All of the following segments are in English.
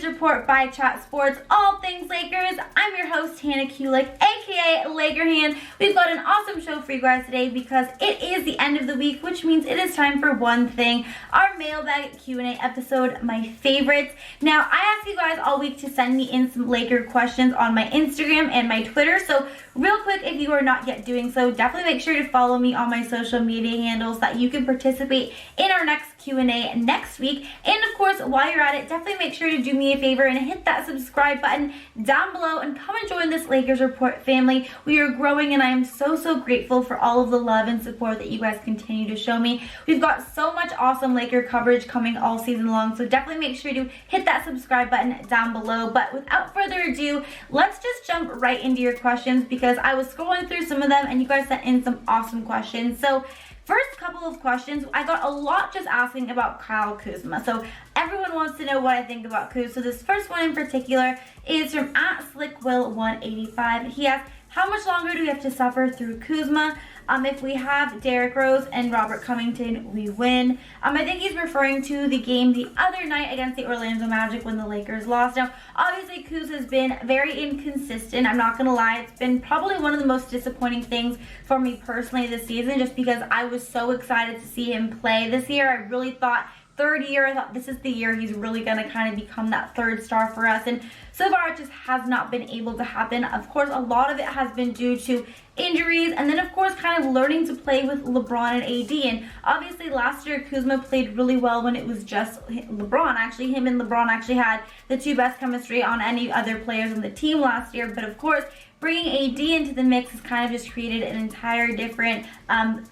Lakers Report by Chat Sports, all things Lakers. I'm your host, Hannah Kulik, aka Laker Hand. We've got an awesome show for you guys today because it is the end of the week, which means it is time for one thing, our Mailbag QA episode, my favorites. Now, I asked you guys all week to send me in some Laker questions on my Instagram and my Twitter, so real quick, if you are not yet doing so, definitely make sure to follow me on my social media handles so that you can participate in our next Q&A next week. And of course, while you're at it, definitely make sure to do me a favor and hit that subscribe button down below and come and join this Lakers Report family. We are growing and I am so grateful for all of the love and support that you guys continue to show me. We've got so much awesome Laker coverage coming all season long, so definitely make sure to hit that subscribe button down below. But without further ado, let's just jump right into your questions because I was scrolling through some of them and you guys sent in some awesome questions. So first couple of questions, I got a lot just asking about Kyle Kuzma. So everyone wants to know what I think about Kuz. So this first one in particular is from @SlickWill185. He asks, how much longer do we have to suffer through Kuzma? If we have Derrick Rose and Robert Covington, we win. I think he's referring to the game the other night against the Orlando Magic when the Lakers lost. Now, obviously, Kuz has been very inconsistent. I'm not going to lie. It's been probably one of the most disappointing things for me personally this season just because I was so excited to see him play this year. I really thought third year, I thought this is the year he's really going to kind of become that third star for us. And so far, it just has not been able to happen. Of course, a lot of it has been due to injuries and then, of course, kind of learning to play with LeBron and AD. And obviously, last year, Kuzma played really well when it was just LeBron. Actually, him and LeBron actually had the two best chemistry on any other players on the team last year. But, of course, bringing AD into the mix has kind of just created an entire different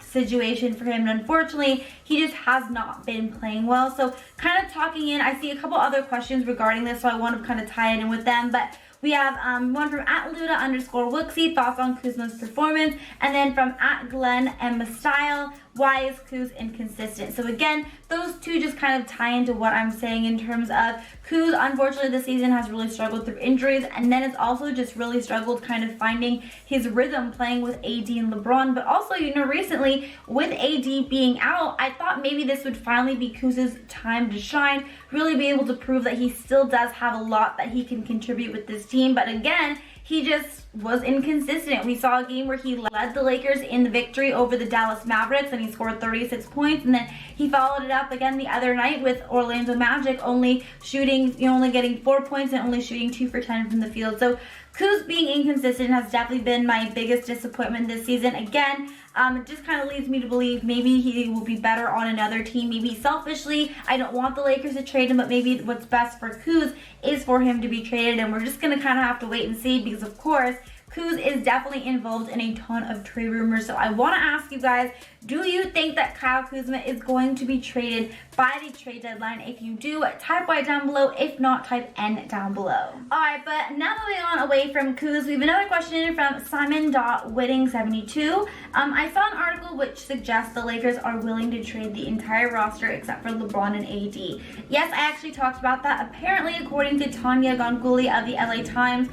situation for him. And unfortunately, he just has not been playing well. So kind of talking in, I see a couple other questions regarding this, so I want to kind of tie it in with them. But we have one from @Luda_Wooksy, thoughts on Kuzma's performance. And then from @GlennMStyle, why is Kuz inconsistent? So again, those two just kind of tie into what I'm saying in terms of Kuz, unfortunately, this season has really struggled through injuries. And then it's also just really struggled kind of finding his rhythm playing with AD and LeBron. But also, you know, recently with AD being out, I thought maybe this would finally be Kuz's time to shine, really be able to prove that he still does have a lot that he can contribute with this team. But again, he just was inconsistent. We saw a game where he led the Lakers in the victory over the Dallas Mavericks and he scored 36 points. And then he followed it up again the other night with Orlando Magic only getting 4 points and only shooting 2 for 10 from the field. So Kuz being inconsistent has definitely been my biggest disappointment this season. Again, it just kind of leads me to believe maybe he will be better on another team. Maybe selfishly, I don't want the Lakers to trade him, but maybe what's best for Kuz is for him to be traded. And we're just going to kind of have to wait and see because, of course, Kuz is definitely involved in a ton of trade rumors. So I want to ask you guys, do you think that Kyle Kuzma is going to be traded by the trade deadline? If you do, type Y down below. If not, type N down below. Alright, but now moving on away from Kuz, we have another question from Simon.Whitting72. I saw an article which suggests the Lakers are willing to trade the entire roster except for LeBron and AD. Yes, I actually talked about that. Apparently, according to Tanya Ganguli of the LA Times,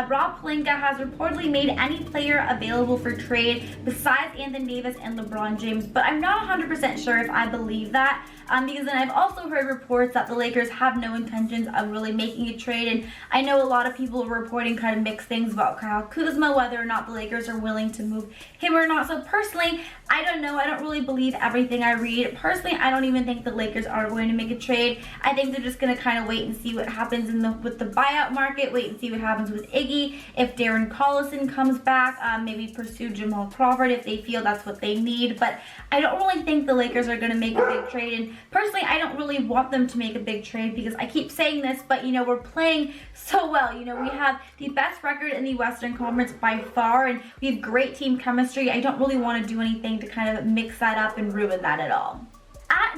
Rob Pelinka has reportedly made any player available for trade besides Anthony Davis and LeBron James, but I'm not 100% sure if I believe that because then I've also heard reports that the Lakers have no intentions of really making a trade, and I know a lot of people are reporting kind of mixed things about Kyle Kuzma, whether or not the Lakers are willing to move him or not. So personally, I don't know. I don't really believe everything I read. Personally, I don't even think the Lakers are going to make a trade. I think they're just going to kind of wait and see what happens with the buyout market, wait and see what happens with Iggy, if Darren Collison comes back, maybe pursue Jamal Crawford if they feel that's what they need. But I don't really think the Lakers are going to make a big trade, and personally, I don't really want them to make a big trade because I keep saying this, but you know, we're playing so well. You know, we have the best record in the Western Conference by far, and we have great team chemistry. I don't really want to do anything to kind of mix that up and ruin that at all.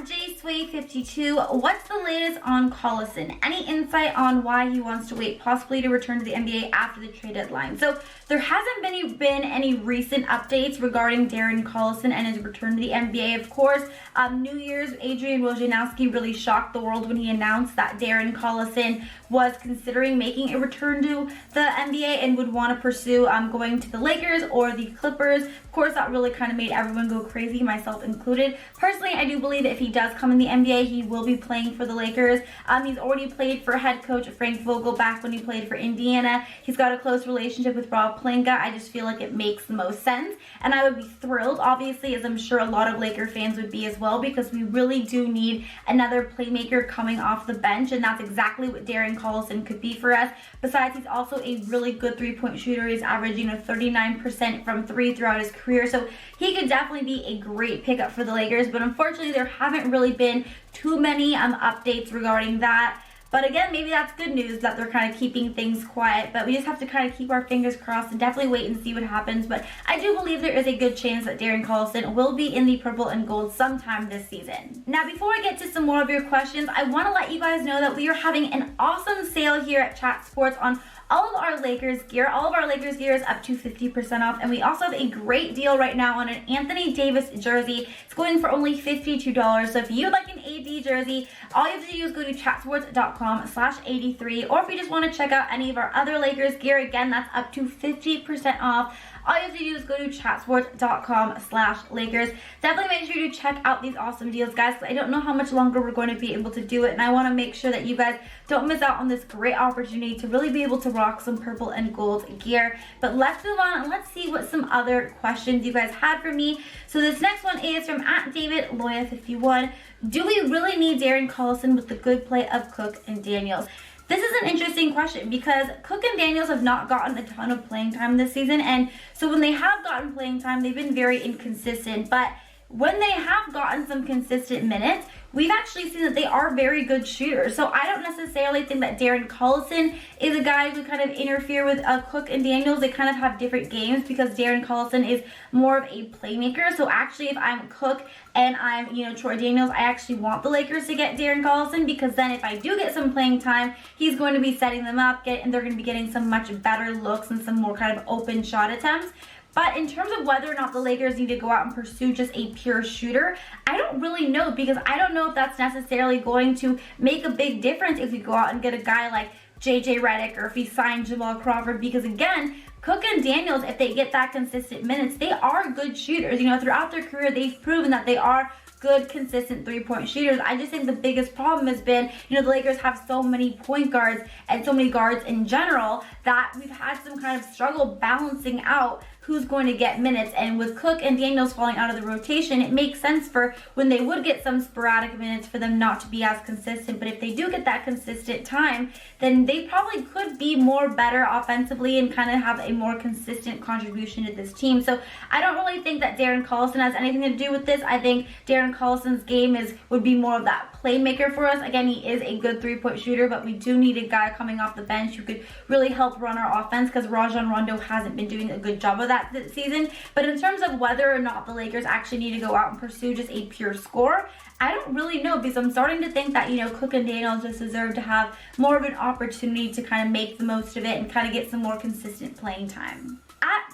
@JSway52, what's the latest on Collison? Any insight on why he wants to wait, possibly to return to the NBA after the trade deadline? So there hasn't been any recent updates regarding Darren Collison and his return to the NBA. Of course, New Year's, Adrian Wojnarowski really shocked the world when he announced that Darren Collison was considering making a return to the NBA and would want to pursue going to the Lakers or the Clippers. Of course, that really kind of made everyone go crazy, myself included. Personally, I do believe if he does come in the NBA, he will be playing for the Lakers. He's already played for head coach Frank Vogel back when he played for Indiana. He's got a close relationship with Pelinka. I just feel like it makes the most sense, and I would be thrilled, obviously, as I'm sure a lot of Laker fans would be as well, because we really do need another playmaker coming off the bench, and that's exactly what Darren Collison could be for us. Besides, he's also a really good three-point shooter. He's averaging 39% from three throughout his career, so he could definitely be a great pickup for the Lakers, but unfortunately there haven't really been too many updates regarding that. But again, maybe that's good news that they're kind of keeping things quiet, but we just have to kind of keep our fingers crossed and definitely wait and see what happens. But I do believe there is a good chance that Darren Collison will be in the purple and gold sometime this season. Now, before I get to some more of your questions, I want to let you guys know that we are having an awesome sale here at Chat Sports on all of our Lakers gear. All of our Lakers gear is up to 50% off, and we also have a great deal right now on an Anthony Davis jersey. It's going for only $52. So if you'd like an AD jersey, all you have to do is go to chatsports.com/83, or if you just want to check out any of our other Lakers gear, again, that's up to 50% off. All you have to do is go to chatsports.com/Lakers. Definitely make sure to check out these awesome deals, guys, because I don't know how much longer we're going to be able to do it, and I want to make sure that you guys don't miss out on this great opportunity to really be able to rock some purple and gold gear. But let's move on and let's see what some other questions you guys had for me. So this next one is from @DavidLoya51. Do we really need Darren Collison with the good play of Cook and Daniels? This is an interesting question because Cook and Daniels have not gotten a ton of playing time this season, and so when they have gotten playing time, they've been very inconsistent. But when they have gotten some consistent minutes, we've actually seen that they are very good shooters. So I don't necessarily think that Darren Collison is a guy who kind of interfere with Cook and Daniels. They kind of have different games because Darren Collison is more of a playmaker. So actually, if I'm Cook and I'm, Troy Daniels, I actually want the Lakers to get Darren Collison, because then if I do get some playing time, he's going to be setting them up, and they're going to be getting some much better looks and some more kind of open shot attempts. But in terms of whether or not the Lakers need to go out and pursue just a pure shooter, I don't really know, because I don't know if that's necessarily going to make a big difference if we go out and get a guy like JJ Redick, or if we sign Jamal Crawford, because again, Cook and Daniels, if they get that consistent minutes, they are good shooters. Throughout their career, they've proven that they are good, consistent three-point shooters. I just think the biggest problem has been, the Lakers have so many point guards and so many guards in general that we've had some kind of struggle balancing out who's going to get minutes. And with Cook and Daniels falling out of the rotation, it makes sense for when they would get some sporadic minutes for them not to be as consistent. But if they do get that consistent time, then they probably could be more better offensively and kind of have a more consistent contribution to this team. So I don't really think that Darren Collison has anything to do with this. I think Darren Collison's game would be more of that playmaker for us. Again, he is a good three-point shooter, but we do need a guy coming off the bench who could really help run our offense, because Rajon Rondo hasn't been doing a good job of that this season. But in terms of whether or not the Lakers actually need to go out and pursue just a pure score, I don't really know, because I'm starting to think that, Cook and Daniels just deserve to have more of an opportunity to kind of make the most of it and kind of get some more consistent playing time.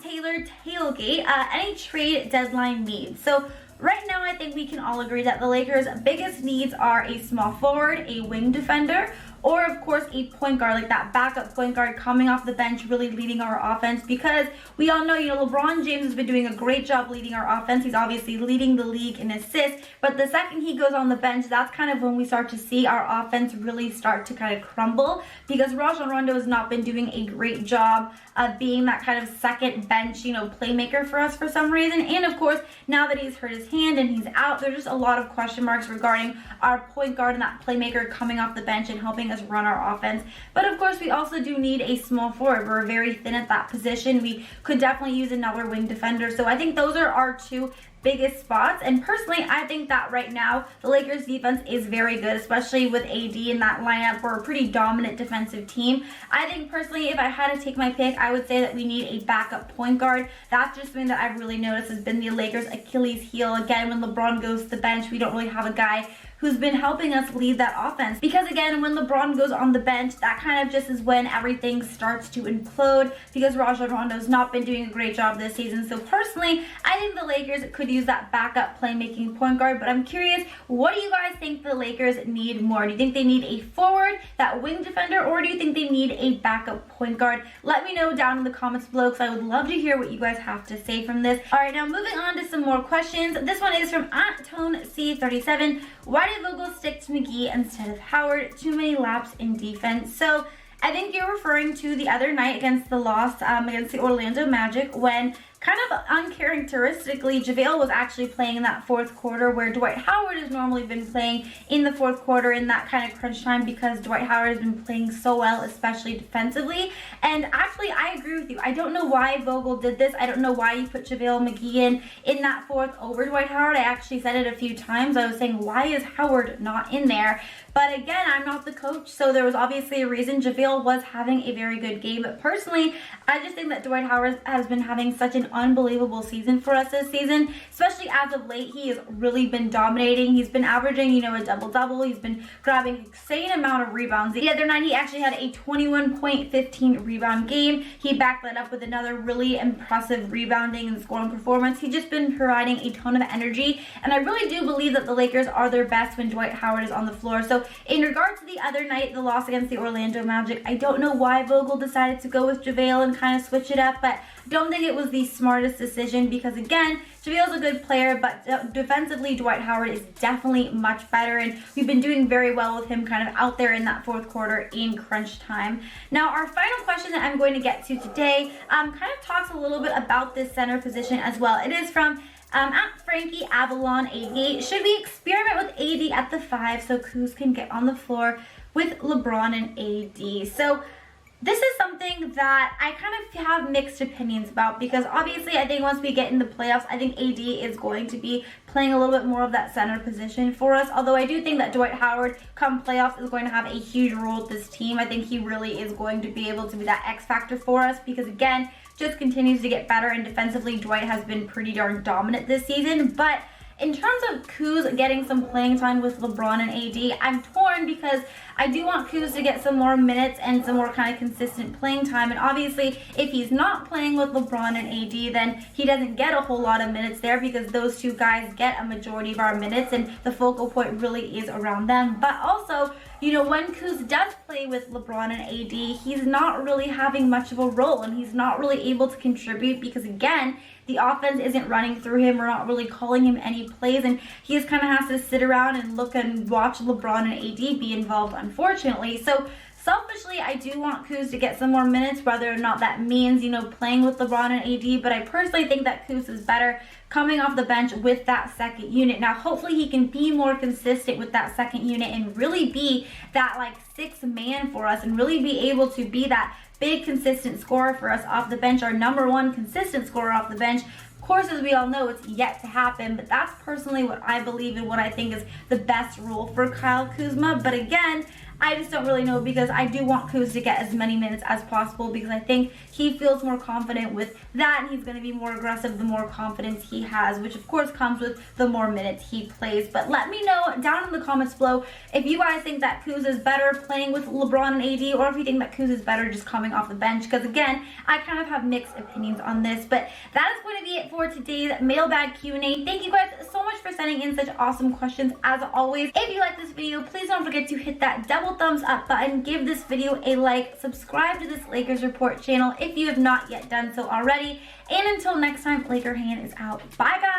Taylor Tailgate, any trade deadline needs? So right now, I think we can all agree that the Lakers' biggest needs are a small forward, a wing defender, or of course a point guard, like that backup point guard coming off the bench, really leading our offense, because we all know, LeBron James has been doing a great job leading our offense. He's obviously leading the league in assists, but the second he goes on the bench, that's kind of when we start to see our offense really start to kind of crumble, because Rajon Rondo has not been doing a great job of being that kind of second bench, playmaker for us for some reason. And of course, now that he's hurt his hand and he's out, there's just a lot of question marks regarding our point guard and that playmaker coming off the bench and helping us run our offense. But of course, we also do need a small forward. We're very thin at that position. We could definitely use another wing defender. So I think those are our two biggest spots. And personally, I think that right now the Lakers defense is very good, especially with AD in that lineup. We're a pretty dominant defensive team. I think personally, if I had to take my pick, I would say that we need a backup point guard. That's just something that I've really noticed has been the Lakers' Achilles heel. Again, when LeBron goes to the bench, we don't really have a guy who's been helping us lead that offense. Because again, when LeBron goes on the bench, that kind of just is when everything starts to implode, because Rajon Rondo's not been doing a great job this season. So personally, I think the Lakers could use that backup playmaking point guard, but I'm curious, what do you guys think the Lakers need more? Do you think they need a forward, that wing defender, or do you think they need a backup point guard? Let me know down in the comments below, because I would love to hear what you guys have to say from this. All right, now moving on to some more questions. This one is from @ToneC37. Why did Vogel stick to McGee instead of Howard? Too many laps in defense. So I think you're referring to the other night against the loss against the Orlando Magic, when kind of uncharacteristically, JaVale was actually playing in that fourth quarter, where Dwight Howard has normally been playing in the fourth quarter in that kind of crunch time, because Dwight Howard has been playing so well, especially defensively. And actually, I agree with you. I don't know why Vogel did this. I don't know why you put JaVale McGee in that fourth over Dwight Howard. I actually said it a few times. I was saying, why is Howard not in there? But again, I'm not the coach, so there was obviously a reason. JaVale was having a very good game, but personally, I just think that Dwight Howard has been having such an unbelievable season for us this season, especially as of late. He has really been dominating. He's been averaging, you know, a double-double. He's been grabbing insane amount of rebounds. The other night, he actually had a 21.15 rebound game. He backed that up with another really impressive rebounding and scoring performance. He's just been providing a ton of energy, and I really do believe that the Lakers are their best when Dwight Howard is on the floor. So in regards to the other night, the loss against the Orlando Magic, I don't know why Vogel decided to go with JaVale and kind of switch it up, but I don't think it was the smartest decision, because again, JaVale's a good player, but defensively, Dwight Howard is definitely much better, and we've been doing very well with him kind of out there in that fourth quarter in crunch time. Now, our final question that I'm going to get to today kind of talks a little bit about this center position as well. It is from Frankie Avalon 88. Should we experiment with AD at the 5 so Kuz can get on the floor with LeBron and AD? So this is something that I kind of have mixed opinions about, because obviously I think once we get in the playoffs, I think AD is going to be playing a little bit more of that center position for us. Although I do think that Dwight Howard come playoffs is going to have a huge role with this team. I think he really is going to be able to be that X factor for us, because again, just continues to get better, and defensively Dwight has been pretty darn dominant this season. But in terms of Kuz getting some playing time with LeBron and AD, I'm torn, because I do want Kuz to get some more minutes and some more kind of consistent playing time. And obviously, if he's not playing with LeBron and AD, then he doesn't get a whole lot of minutes there, because those two guys get a majority of our minutes, and the focal point really is around them. But also, you know, when Kuz does play with LeBron and AD, he's not really having much of a role, and he's not really able to contribute, because again, the offense isn't running through him. We're not really calling him any plays, and he just kind of has to sit around and look and watch LeBron and AD be involved, unfortunately. So selfishly, I do want Kuz to get some more minutes, whether or not that means, you know, playing with LeBron and AD, but I personally think that Kuz is better coming off the bench with that second unit. Now, hopefully he can be more consistent with that second unit and really be that like sixth man for us, and really be able to be that big consistent scorer for us off the bench, our number one consistent scorer off the bench. Of course, as we all know, it's yet to happen, but that's personally what I believe and what I think is the best role for Kyle Kuzma. But again, I just don't really know, because I do want Kuz to get as many minutes as possible, because I think he feels more confident with that, and he's going to be more aggressive the more confidence he has, which of course comes with the more minutes he plays. But let me know down in the comments below if you guys think that Kuz is better playing with LeBron and AD, or if you think that Kuz is better just coming off the bench, because again, I kind of have mixed opinions on this. But that is going to be it for today's Mailbag Q&A. Thank you guys so much for sending in such awesome questions as always. If you like this video, please don't forget to hit that double thumbs up button, give this video a like, subscribe to this Lakers Report channel if you have not yet done so already, and until next time, Laker Hand is out. Bye guys!